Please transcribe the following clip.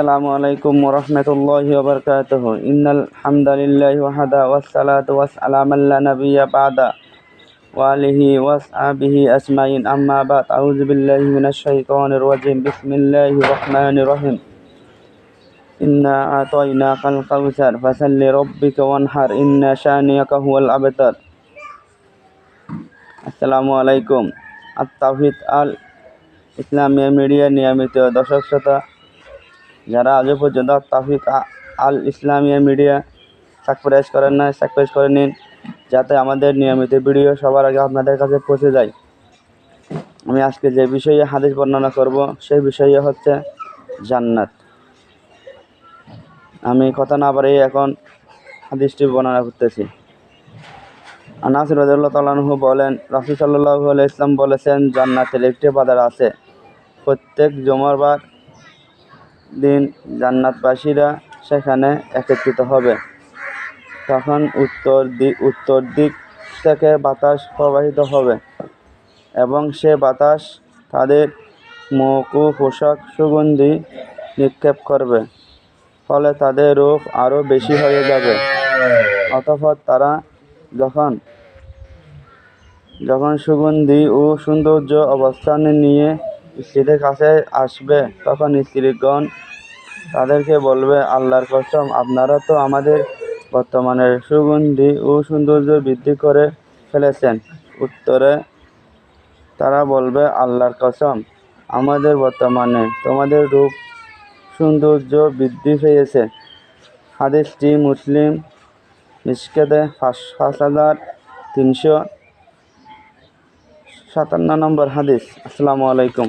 আসসালামু আলাইকুম ওয়া রাহমাতুল্লাহি ওয়া বারাকাতুহু। ইন্নাল হামদালিল্লাহি ওয়াহদা ওয়াসসালাতু ওয়াসসালামু আলা নাবিয়্যি বা'দা ওয়া আলিহি ওয়া আসহাবিহি আজমাইন। আম্মা বা'দ। আউযু বিল্লাহি মিনাশ শাইতানির রাজিম। বিসমিল্লাহির রাহমানির রাহিম। ইন্না আ'তাইনাকাল কাউসার ফাসাল্লি লিরাব্বিকা ওয়ানহার ইন্না শানিয়াকা হুয়াল আবতার। আসসালামু আলাইকুম। আত-তাওহীদ আল ইসলামিয়া মিডিয়া নিয়মিত দর্শক শ্রোতা যারা আজও পর্যন্ত তাওহীদ আল ইসলামিয়া মিডিয়া সাবস্ক্রাইব করেন না, সাবস্ক্রাইব করে নিন, যাতে আমাদের নিয়মিত ভিডিও সবার আগে আপনাদের কাছে পৌঁছে যায়। আমি আজকে যে বিষয়ে হাদিস বর্ণনা করব সেই বিষয়ে হচ্ছে জান্নাত। আমি কথা না বাড়িয়ে এখন হাদিসটি বর্ণনা করতেছি। আনাস রাদিয়াল্লাহু তাআলা আনহু বলেন, রাসূল সাল্লাল্লাহু আলাইহি ওয়াসাল্লাম বলেছেন, জান্নাতের একটি বাজার আছে। প্রত্যেক জুমার দিন জান্নাতবাসীরা সেখানে একত্রিত হবে। তখন উত্তর দিক থেকে বাতাস প্রবাহিত হবে এবং সে বাতাস তাদের মুখ ও পোশাক সুগন্ধি নিক্ষেপ করবে, ফলে তাদের রূপ আরও বেশি হয়ে যাবে। অতঃপর তারা যখন সুগন্ধি ও সৌন্দর্য অবস্থান নিয়ে স্ত্রীদের কাছে আসবে, তখন স্ত্রীগণ তাদেরকে বলবে, আল্লাহর কসম, আপনারা তো আমাদের বর্তমানের সুগন্ধি ও সৌন্দর্য বৃদ্ধি করে ফেলেছেন। উত্তরে তারা বলবে, আল্লাহর কসম, আমাদের বর্তমানে তোমাদের রূপ সৌন্দর্য বৃদ্ধি পেয়েছে। হাদিসটি মুসলিম মিশকাতে 5357 নম্বর হাদিস। আসসালামু আলাইকুম।